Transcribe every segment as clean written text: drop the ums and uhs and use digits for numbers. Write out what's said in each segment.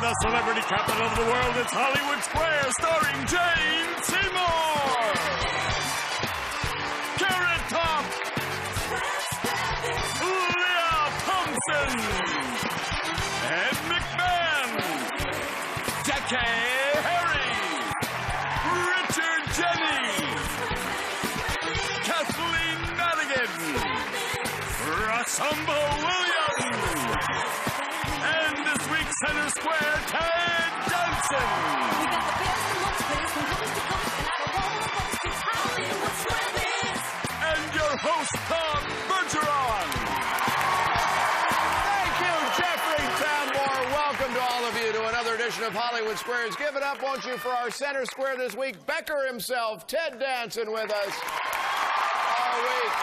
the celebrity capital of the world, it's Hollywood Square, starring Jane Seymour, Carrot Top, Thompson, and McMahon, Jackée, Jeni, Kathleen, Madigan, Roshumba, and this week's Center Square, Danson. We got the best and most players from coast to coast, and I don't want to it's Hollywood Square. And your host, Tom Bergeron. Welcome to all of you to another edition of Hollywood Squares. Give it up, won't you, for our center square this week, Becker himself, Ted Danson with us all week.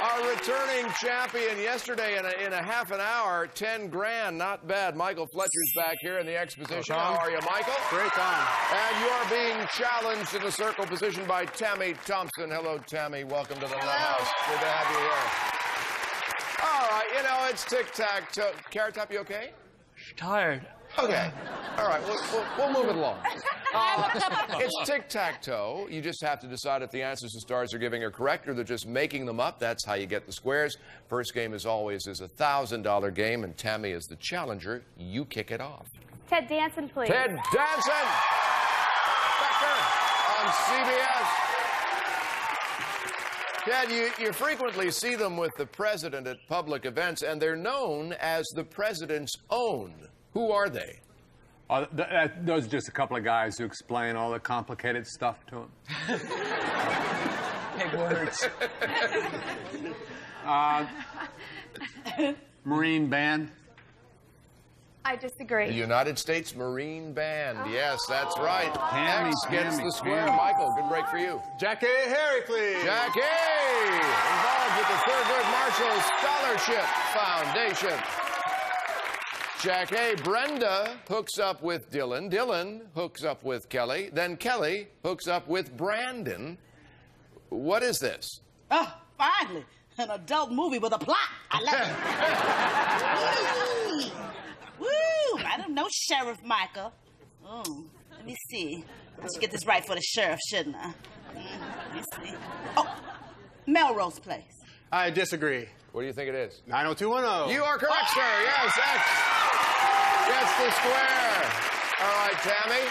Our returning champion yesterday in a half an hour, 10 grand, not bad. Michael Fletcher's back here in the exposition. How are you, Michael? Great time. And you are being challenged in the circle position by Tami Thompson. Hello, Tami. Welcome to the house. Good to have you here. All right, you know, it's tic-tac-toe. Carrot Top, you okay? Tired. Okay. All right, we'll move it along. It's tic-tac-toe. You just have to decide if the answers the stars are giving are correct or they're just making them up. That's how you get the squares. First game, as always, is a $1,000 game, and Tami is the challenger. You kick it off. Ted Danson, please. Ted Danson! Becker on CBS. Ted, you frequently see them with the president at public events, and they're known as the president's own. Who are they? Those are just a couple of guys who explain all the complicated stuff to him. Big words. Marine Band. I disagree. The United States Marine Band. Yes, that's right. Tami, X gets the square. Tami. Michael, good break for you. Jackée, Harry, please. Jackée, involved with the Thurgood Marshall Scholarship Foundation. Jackée, Brenda hooks up with Dylan. Dylan hooks up with Kelly. Then Kelly hooks up with Brandon. What is this? Oh, finally, an adult movie with a plot. I love it. Woo! I don't know, Sheriff Michael. Oh, let me see. I should get this right for the sheriff, shouldn't I? Let me see. Oh, Melrose Place. I disagree. What do you think it is? 90210. You are correct, sir. Yes, X gets the square. All right, Tami.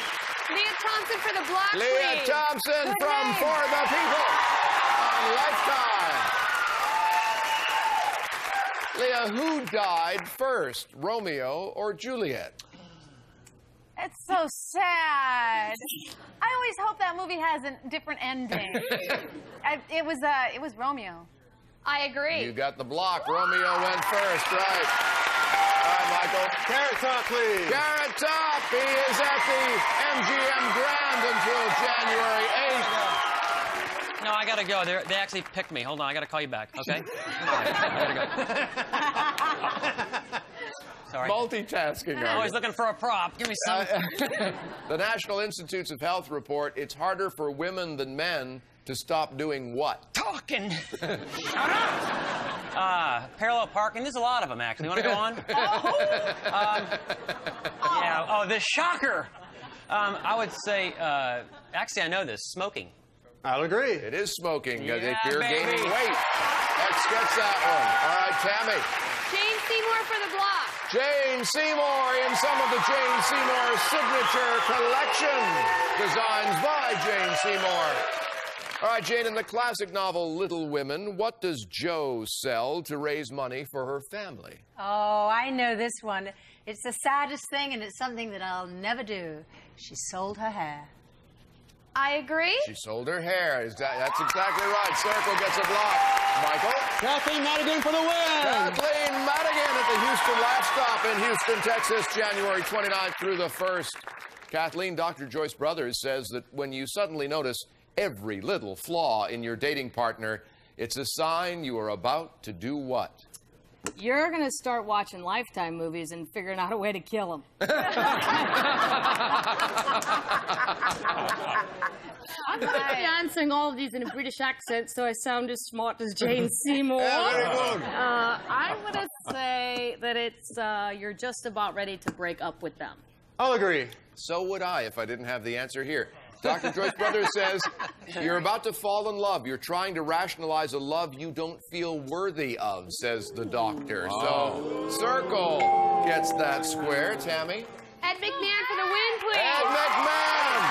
Leah Thompson for the block, Leah please. Thompson Good from name. For the People on Lifetime. Leah, who died first, Romeo or Juliet? It's so sad. I always hope that movie has a different ending. It was Romeo. I agree. You got the block. Romeo went first, right? All right, Michael. Carrot Top, please. Carrot Top. He is at the MGM Grand until January 8th. No, I gotta go. They actually picked me. Hold on, I gotta call you back, okay? I gotta go. Sorry. Multitasking. I'm always looking for a prop. Give me some. The National Institutes of Health report, it's harder for women than men to stop doing what? Talking. Shut up. Parallel parking. There's a lot of them, actually. You want to go on? Yeah. Oh, the shocker. I would say, actually, I know this. Smoking. I'll agree. It is smoking. Yeah, if you're baby. gaining weight. X gets that one. All right, Tami. Jane Seymour for the block. Jane Seymour in some of the Jane Seymour signature collection. Designs by Jane Seymour. All right, Jane, in the classic novel Little Women, what does Jo sell to raise money for her family? Oh, I know this one. It's the saddest thing, and it's something that I'll never do. She sold her hair. I agree. She sold her hair. That's exactly right. Circle gets a block. Michael? Kathleen Madigan for the win. Kathleen Madigan at the Houston Laugh Stop in Houston, Texas, January 29th through the 1st. Kathleen, Dr. Joyce Brothers says that when you suddenly notice every little flaw in your dating partner, it's a sign you are about to do what? You're gonna start watching Lifetime movies and figuring out a way to kill him. I'm gonna be answering all of these in a British accent, so I sound as smart as Jane Seymour. Yeah, very good. I'm gonna say that it's you're just about ready to break up with them. I'll agree. So would I if I didn't have the answer here. Dr. Joyce Brothers says, you're about to fall in love. You're trying to rationalize a love you don't feel worthy of, says the doctor. So, Circle gets that square. Tammy? Ed McMahon for the win, please. Ed McMahon!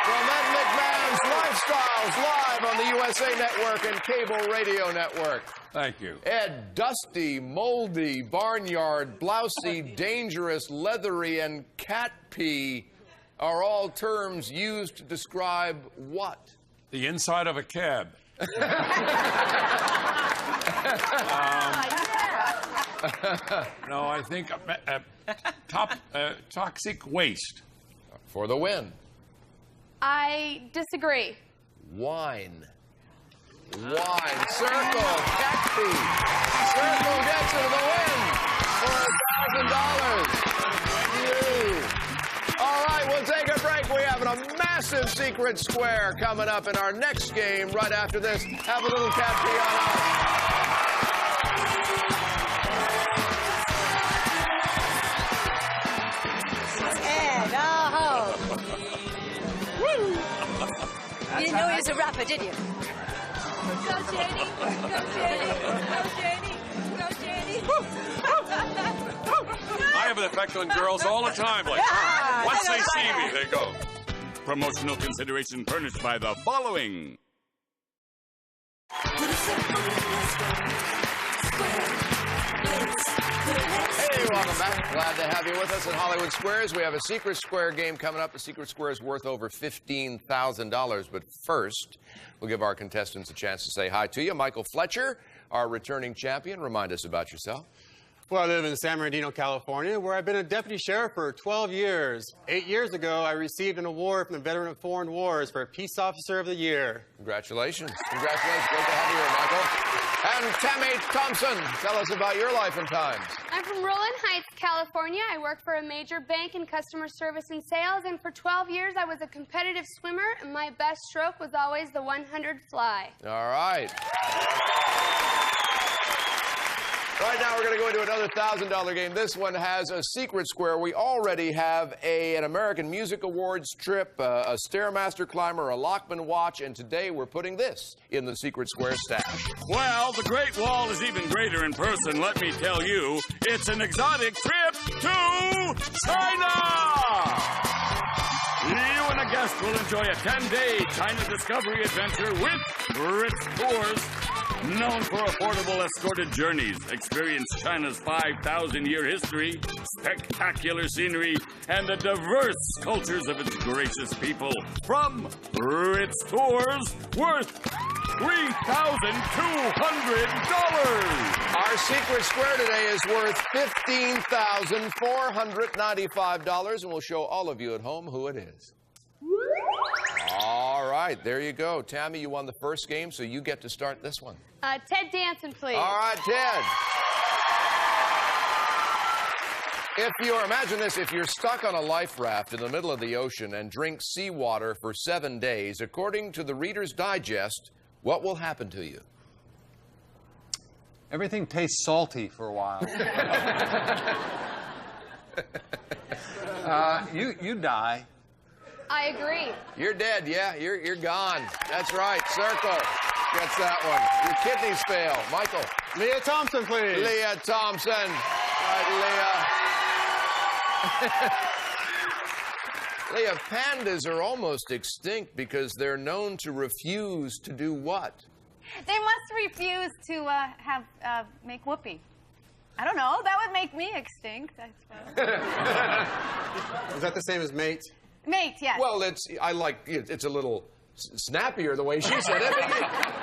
From Ed McMahon's Lifestyles, live on the USA Network and Cable Radio Network. Thank you. Ed, dusty, moldy, barnyard, blousy, dangerous, leathery, and cat pee are all terms used to describe what? The inside of a cab. No, I think toxic waste. For the win. I disagree. Wine. Wine. Circle. Cat pee. Circle gets it to the win for $1,000. All right, we'll take a break. We have a massive secret square coming up in our next game right after this. Have a little cat pee on us. Ed, oh. Woo. You didn't know he was a rapper, did you? Go, Jeni! Go, Jeni! Go, Jeni! Go, Jeni! I have an effect on girls all the time. Like, once they see me, they go. Promotional consideration furnished by the following. Hey, welcome back. Glad to have you with us in Hollywood Squares. We have a secret square game coming up. The secret square is worth over $15,000. But first, we'll give our contestants a chance to say hi to you. Michael Fletcher, our returning champion. Remind us about yourself. Well, I live in San Bernardino, California, where I've been a deputy sheriff for 12 years. 8 years ago, I received an award from the Veteran of Foreign Wars for Peace Officer of the Year. Congratulations. Congratulations. Great to have you here, Michael. And Tami Thompson, tell us about your life and times. I'm from Rowland Heights, California. I work for a major bank in customer service and sales, and for 12 years I was a competitive swimmer, and my best stroke was always the 100 fly. All right. Right now, we're going to go into another $1,000 game. This one has a secret square. We already have an American Music Awards trip, a Stairmaster climber, a Lockman watch, and today we're putting this in the secret square stash. Well, the Great Wall is even greater in person, let me tell you. It's an exotic trip to China! You and a guest will enjoy a 10-day China discovery adventure with Ritz Tours. Known for affordable escorted journeys, experience China's 5,000-year history, spectacular scenery, and the diverse cultures of its gracious people. From Ritz Tours, worth $3,200. Our secret square today is worth $15,495, and we'll show all of you at home who it is. All right, there you go. Tami, you won the first game, so you get to start this one. Ted Danson, please. All right, Ted. Imagine this, if you're stuck on a life raft in the middle of the ocean and drink seawater for 7 days, according to the Reader's Digest, what will happen to you? Everything tastes salty for a while. You die. I agree. You're dead, yeah. You're gone. That's right. Circle gets that one. Your kidneys fail. Michael. Leah Thompson, please. Leah Thompson. All right, Leah. Leah, pandas are almost extinct because they're known to refuse to do what? They must refuse to make whoopee. I don't know. That would make me extinct, I suppose. Is that the same as mate? Mate, yes. Well, it's a little snappier the way she said it.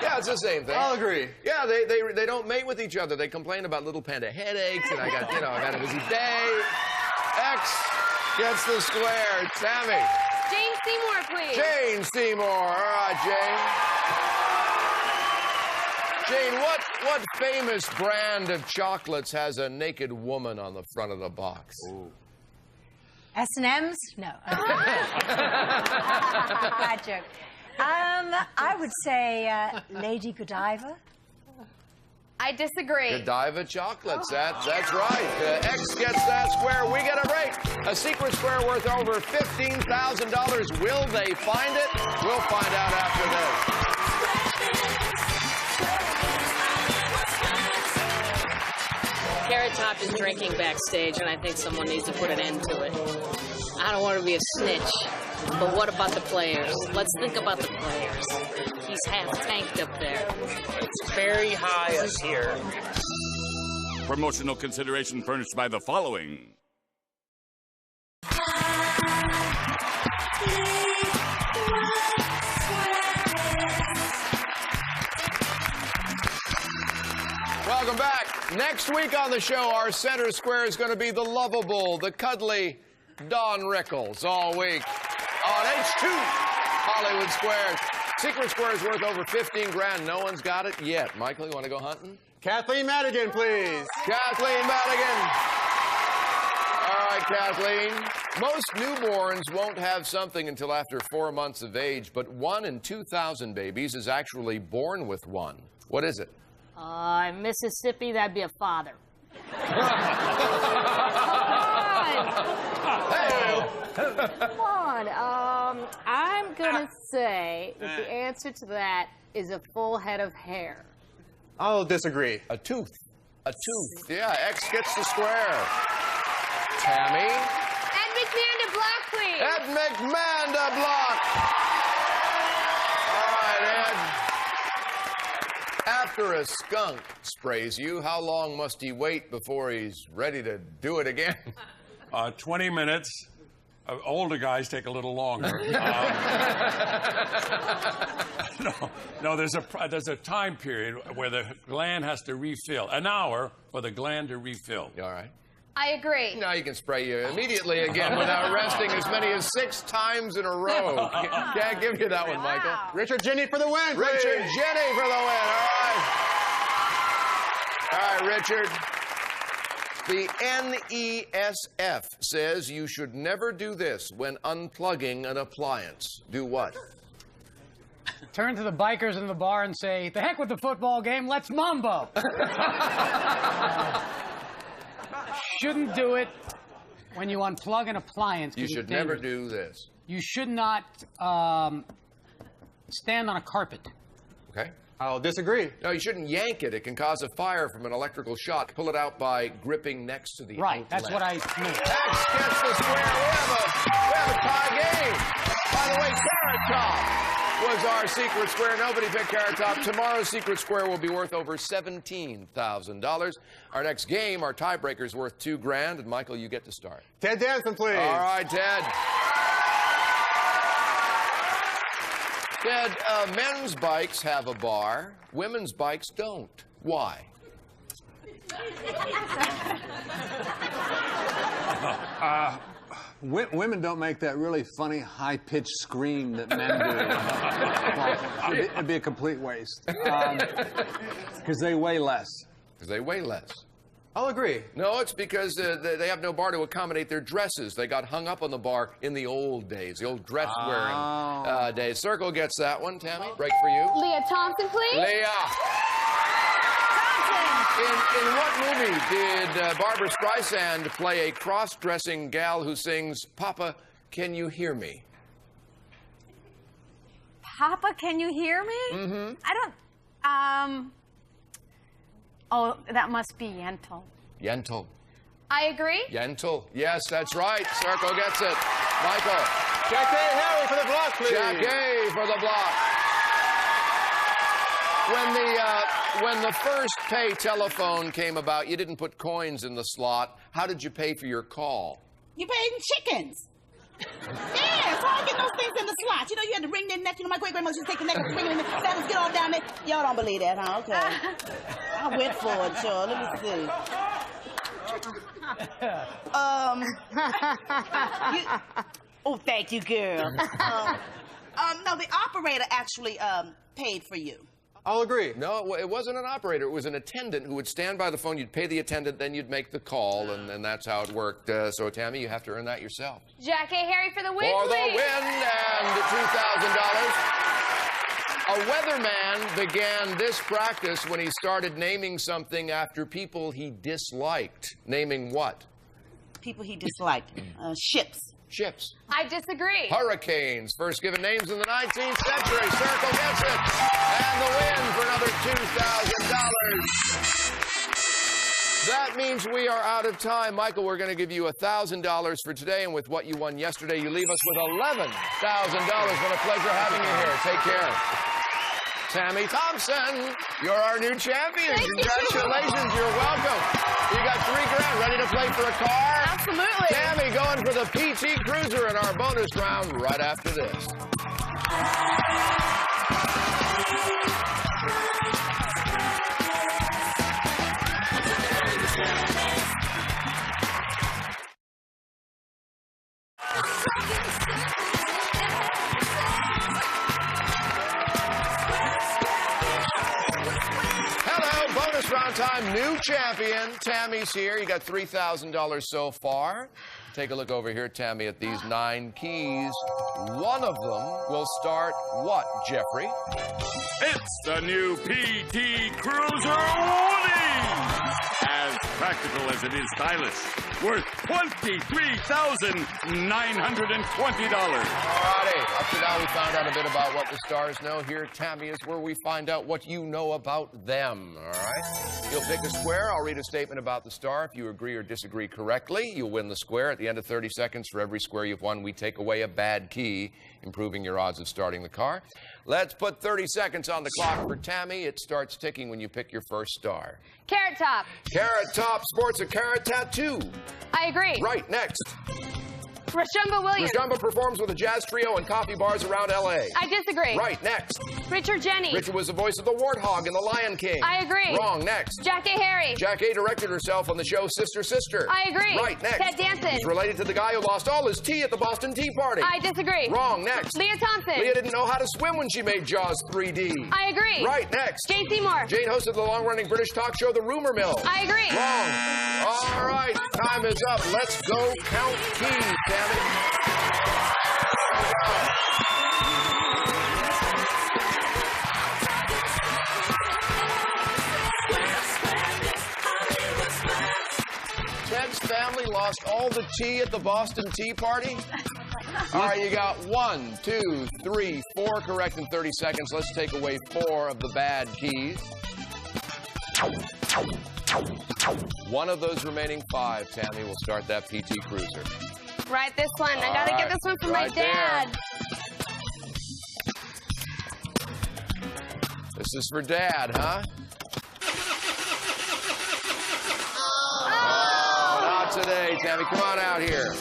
Yeah, it's the same thing. I'll agree. Yeah, they don't mate with each other. They complain about little panda headaches, and I got a busy day. X gets the square. Tami. Jane Seymour, please. Jane Seymour. All right, Jane. Jane, what famous brand of chocolates has a naked woman on the front of the box? Ooh. S&M's? No. Bad joke. I would say Lady Godiva. I disagree. Godiva chocolates. That's right. X gets that square. We get a break. A secret square worth over $15,000. Will they find it? We'll find out after this. Carrot Top is drinking backstage, and I think someone needs to put an end to it. I don't want to be a snitch, but what about the players? Let's think about the players. He's half-tanked up there. It's very high up here. Promotional consideration furnished by the following. Welcome back. Next week on the show, our center square is going to be the lovable, the cuddly Don Rickles all week on H2 Hollywood Squares. Secret square is worth over 15 grand. No one's got it yet. Michael, you want to go hunting? Kathleen Madigan, please. Kathleen Madigan. All right, Kathleen. Most newborns won't have something until after 4 months of age, but 1 in 2,000 babies is actually born with one. What is it? In Mississippi, that'd be a father. Come on. I'm going to say that the answer to that is a full head of hair. I'll disagree. A tooth. A tooth. Yeah, X gets the square. Tami. Ed McMahon to block, please. Ed McMahon to block. All right, Ed. After a skunk sprays you, how long must he wait before he's ready to do it again? 20 minutes. Older guys take a little longer. No, there's a time period where the gland has to refill. An hour for the gland to refill. All right. I agree. Now you can spray you immediately again without resting as many as 6 times in a row. Can't give you that one, Michael. Richard Jeni for the win, please. Richard Jeni for the win. All right. All right, Richard. The NESF says you should never do this when unplugging an appliance. Do what? Turn to the bikers in the bar and say, "The heck with the football game, let's mambo." Shouldn't do it when you unplug an appliance. You should never do this. You should not stand on a carpet. Okay. I'll disagree. No, you shouldn't yank it. It can cause a fire from an electrical shock. Pull it out by gripping next to the Right, outlet. that's what I mean. X gets the square. We have a tie game. By the way, Carrot Top was our secret square. Nobody picked Carrot Top. Tomorrow's secret square will be worth over $17,000. Our next game, our tiebreaker, is worth $2 grand. And Michael, you get to start. Ted Danson, please. All right, Ted. Ted, men's bikes have a bar. Women's bikes don't. Why? Women don't make that really funny, high-pitched scream that men do. It'd be a complete waste. Because they weigh less. Because they weigh less. I'll agree. No, it's because they have no bar to accommodate their dresses. They got hung up on the bar in the old days, the old dress-wearing days. Circle gets that one. Tami, break for you. Leah Thompson, please. Leah. In what movie did Barbara Streisand play a cross-dressing gal who sings, "Papa, can you hear me"? Papa, can you hear me? Mm-hmm. I don't, oh, that must be Yentl. Yentl. I agree. Yentl. Yes, that's right. Circle gets it. Michael. Jackée Harry for the block, please. Jackée for the block. When the first pay telephone came about, you didn't put coins in the slot. How did you pay for your call? You paid in chickens. Yeah, so I get those things in the slot. You know, you had to ring their neck. You know, my great-grandmother used to take the neck and ring it. Fellas, get on down there. Y'all don't believe that, huh? Okay. I went for it, y'all. Let me see. Oh, thank you, girl. No, the operator actually paid for you. I'll agree. No, it wasn't an operator. It was an attendant who would stand by the phone. You'd pay the attendant, then you'd make the call, and that's how it worked. So, Tami, you have to earn that yourself. Jackée Harry for the win, For the please. win and $2,000. A weatherman began this practice when he started naming something after people he disliked. Naming what? People he disliked. Ships. Ships. I disagree. Hurricanes, first given names in the 19th century. Circle gets it. And the win for another $2,000. That means we are out of time. Michael, we're going to give you $1,000 for today, and with what you won yesterday, you leave us with $11,000. What a pleasure having you here. Take care. Tami Thompson, you're our new champion. Congratulations. You're welcome. You got $3,000. Ready to play for a car? Absolutely. Tami going for the PT Cruiser in our bonus round right after this. Round time, new champion. Tami's here. You got $3,000 so far. Take a look over here, Tami, at these 9 keys. One of them will start what, Jeffrey? It's the new PT Cruiser Woody! As practical as it is stylish. Worth $23,920. Alrighty. Up to now, we found out a bit about what the stars know. Here, Tami, is where we find out what you know about them. All right? You'll pick a square. I'll read a statement about the star. If you agree or disagree correctly, you'll win the square. At the end of 30 seconds, for every square you've won, we take away a bad key, improving your odds of starting the car. Let's put 30 seconds on the clock for Tami. It starts ticking when you pick your first star. Carrot Top. Carrot Top sports a carrot tattoo. I agree. Right, next. Roshumba Williams. Roshumba performs with a jazz trio in coffee bars around L.A. I disagree. Right, next. Richard Jeni. Richard was the voice of the Warthog in The Lion King. I agree. Wrong, next. Jackée Harry. Jackée directed herself on the show Sister Sister. I agree. Right, next. Ted Danson. He's related to the guy who lost all his tea at the Boston Tea Party. I disagree. Wrong, next. Leah Thompson. Leah didn't know how to swim when she made Jaws 3D. I agree. Right, next. Jane Seymour. Jane hosted the long-running British talk show The Rumor Mill. I agree. Wrong. All right, time is up. Let's go count keys, Tami. Ted's family lost all the tea at the Boston Tea Party? All right, you got 1, 2, 3, 4 correct in 30 seconds. Let's take away 4 of the bad keys. One of those remaining 5, Tami, will start that PT Cruiser. Right, this one. I gotta get this one for my dad. This is for Dad, huh? Oh, not today, Tami. Come on out here.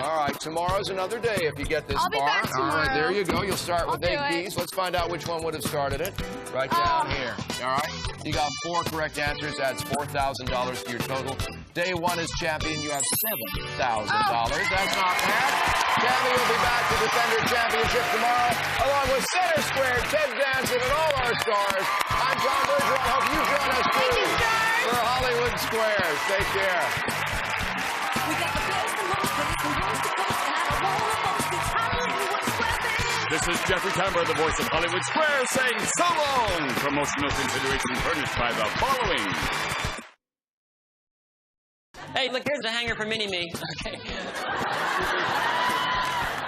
All right, tomorrow's another day if you get this I'll be far. back tomorrow. All right, there you go. You'll start with 8 do it. keys. Let's find out which one would have started it. Right down here. All right. You got 4 correct answers. Adds $4,000 to your total. Day 1 is champion. You have $7,000. That's not bad. Tami will be back to defend her championship tomorrow, along with Center Square, Ted Danson, and all our stars. I'm John Bergeron. I hope you join us too for Hollywood Squares. Take care. We got the best and most from coast to coast, and I don't wanna boast, it's Hollywood Squares. This is Jeffrey Tambor, the voice of Hollywood Square, saying so long. Promotional consideration furnished by the following. Hey, look, here's a hanger for Mini-Me. Okay.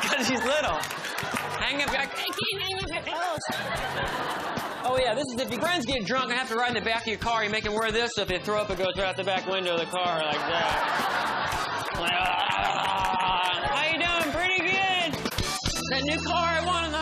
Because she's little. Hang it back. I can't hang it back. Oh, yeah, this is if your friends get drunk and have to ride in the back of your car, you make them wear this, so if they throw up, it goes right out the back window of the car like that. How you doing? Pretty good. That new car I want in the